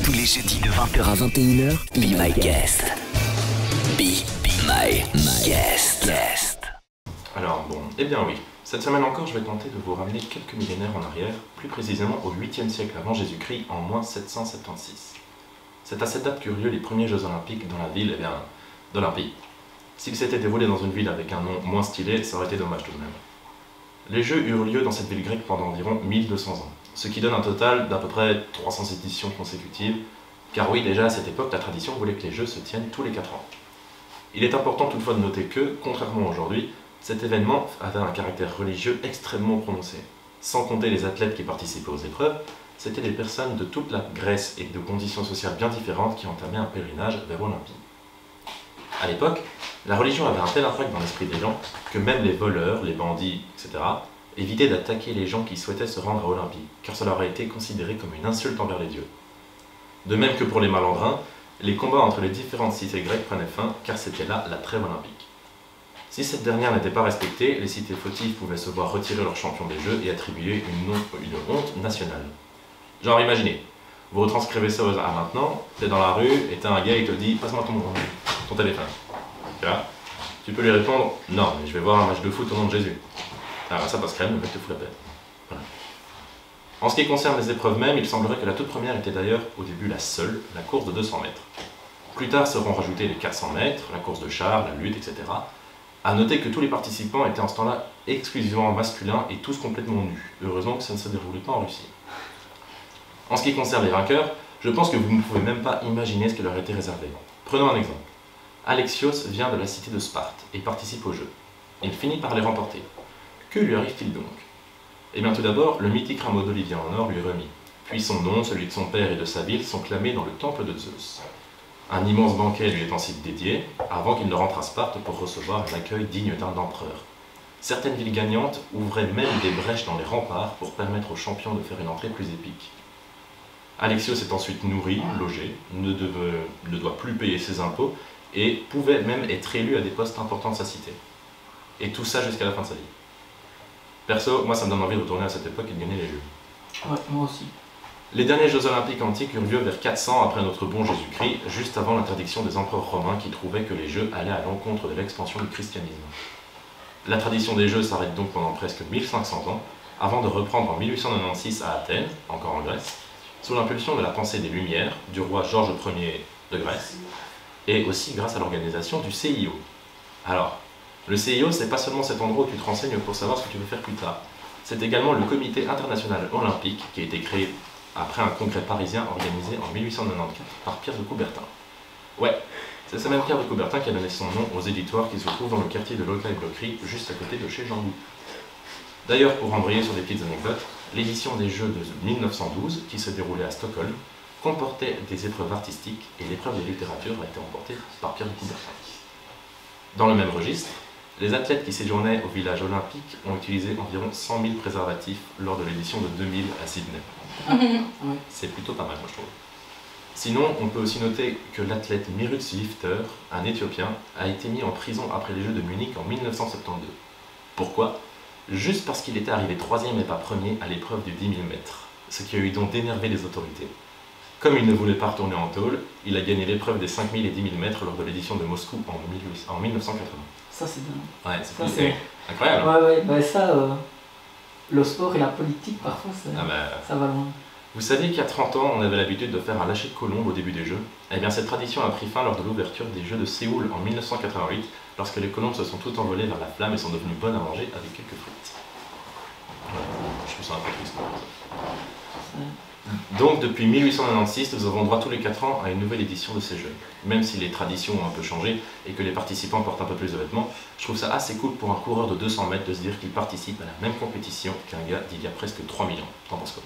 Tous les jeudis de 20h à 21h, Be My Guest. Be My Guest. Alors bon, eh bien oui, cette semaine encore je vais tenter de vous ramener quelques millénaires en arrière, plus précisément au 8e siècle avant Jésus-Christ, en moins 776. C'est à cette date qu'eurent lieu les premiers Jeux Olympiques dans la ville d'Olympie. S'ils s'étaient déroulés dans une ville avec un nom moins stylé, ça aurait été dommage tout de même. Les Jeux eurent lieu dans cette ville grecque pendant environ 1200 ans, ce qui donne un total d'à peu près 300 éditions consécutives, car oui, déjà à cette époque, la tradition voulait que les Jeux se tiennent tous les 4 ans. Il est important toutefois de noter que, contrairement à aujourd'hui, cet événement avait un caractère religieux extrêmement prononcé. Sans compter les athlètes qui participaient aux épreuves, c'étaient des personnes de toute la Grèce et de conditions sociales bien différentes qui entamaient un pèlerinage vers Olympie. À l'époque, la religion avait un tel impact dans l'esprit des gens que même les voleurs, les bandits, etc. évitaient d'attaquer les gens qui souhaitaient se rendre à Olympie, car cela aurait été considéré comme une insulte envers les dieux. De même que pour les malandrins, les combats entre les différentes cités grecques prenaient fin, car c'était là la trêve olympique. Si cette dernière n'était pas respectée, les cités fautives pouvaient se voir retirer leur champion des Jeux et attribuer une honte nationale. Genre imaginez, vous retranscrivez ça à maintenant, t'es dans la rue et t'as un gars qui te dit « passe-moi ton téléphone ». Tu peux lui répondre « non, mais je vais voir un match de foot au nom de Jésus ». Alors ça passe crème, le mec te fout la paix. Voilà. En ce qui concerne les épreuves même, il semblerait que la toute première était d'ailleurs au début la seule, la course de 200 mètres. Plus tard seront rajoutés les 400 mètres, la course de char, la lutte, etc. A noter que tous les participants étaient en ce temps-là exclusivement masculins et tous complètement nus. Heureusement que ça ne se déroulait pas en Russie. En ce qui concerne les vainqueurs, je pense que vous ne pouvez même pas imaginer ce qui leur était réservé. Prenons un exemple. Alexios vient de la cité de Sparte et participe aux Jeux. Il finit par les remporter. Que lui arrive-t-il donc? Eh bien tout d'abord, le mythique rameau d'olivier en or lui est remis. Puis son nom, celui de son père et de sa ville sont clamés dans le temple de Zeus. Un immense banquet lui est ensuite dédié, avant qu'il ne rentre à Sparte pour recevoir un accueil digne d'un empereur. Certaines villes gagnantes ouvraient même des brèches dans les remparts pour permettre aux champions de faire une entrée plus épique. Alexios est ensuite nourri, logé, ne doit plus payer ses impôts et pouvait même être élu à des postes importants de sa cité. Et tout ça jusqu'à la fin de sa vie. Perso, moi ça me donne envie de retourner à cette époque et de gagner les Jeux. Ouais, moi aussi. Les derniers Jeux Olympiques antiques eurent lieu vers 400 après notre bon Jésus-Christ, juste avant l'interdiction des empereurs romains qui trouvaient que les Jeux allaient à l'encontre de l'expansion du christianisme. La tradition des Jeux s'arrête donc pendant presque 1500 ans, avant de reprendre en 1896 à Athènes, encore en Grèce, sous l'impulsion de la pensée des Lumières, du roi Georges Ier de Grèce, et aussi grâce à l'organisation du CIO. Alors, le CIO, c'est pas seulement cet endroit où tu te renseignes pour savoir ce que tu veux faire plus tard. C'est également le Comité international olympique qui a été créé après un congrès parisien organisé en 1894 par Pierre de Coubertin. Ouais, c'est ce même Pierre de Coubertin qui a donné son nom aux éditoires qui se trouvent dans le quartier de l'Hôtel-Bloquerie, juste à côté de chez Jean-Loup. D'ailleurs, pour embrayer sur des petites anecdotes, l'édition des Jeux de 1912, qui se déroulait à Stockholm, comportait des épreuves artistiques et l'épreuve de littérature a été remportée par Pierre de Coubertin. Dans le même registre, les athlètes qui séjournaient au village olympique ont utilisé environ 100 000 préservatifs lors de l'édition de 2000 à Sydney. C'est plutôt pas mal, moi je trouve. Sinon, on peut aussi noter que l'athlète Mirut Swifter, un Éthiopien, a été mis en prison après les Jeux de Munich en 1972. Pourquoi? Juste parce qu'il était arrivé 3e et pas 1er à l'épreuve du 10 000 mètres, ce qui a eu donc d'énerver les autorités. Comme il ne voulait pas retourner en tôle, il a gagné l'épreuve des 5 000 et 10 000 mètres lors de l'édition de Moscou en 1980. Ça c'est bien. Ouais, c'est incroyable. Ouais, bah ça, le sport et la politique parfois, ça va loin. Vous saviez qu'il y a 30 ans, on avait l'habitude de faire un lâcher de colombe au début des Jeux? Eh bien cette tradition a pris fin lors de l'ouverture des Jeux de Séoul en 1988, lorsque les colombes se sont toutes envolées vers la flamme et sont devenues bonnes à manger avec quelques frites. Je trouve ça un peu triste. Donc depuis 1896, nous avons droit tous les 4 ans à une nouvelle édition de ces Jeux. Même si les traditions ont un peu changé et que les participants portent un peu plus de vêtements, je trouve ça assez cool pour un coureur de 200 mètres de se dire qu'il participe à la même compétition qu'un gars d'il y a presque 3000 ans. T'en penses quoi?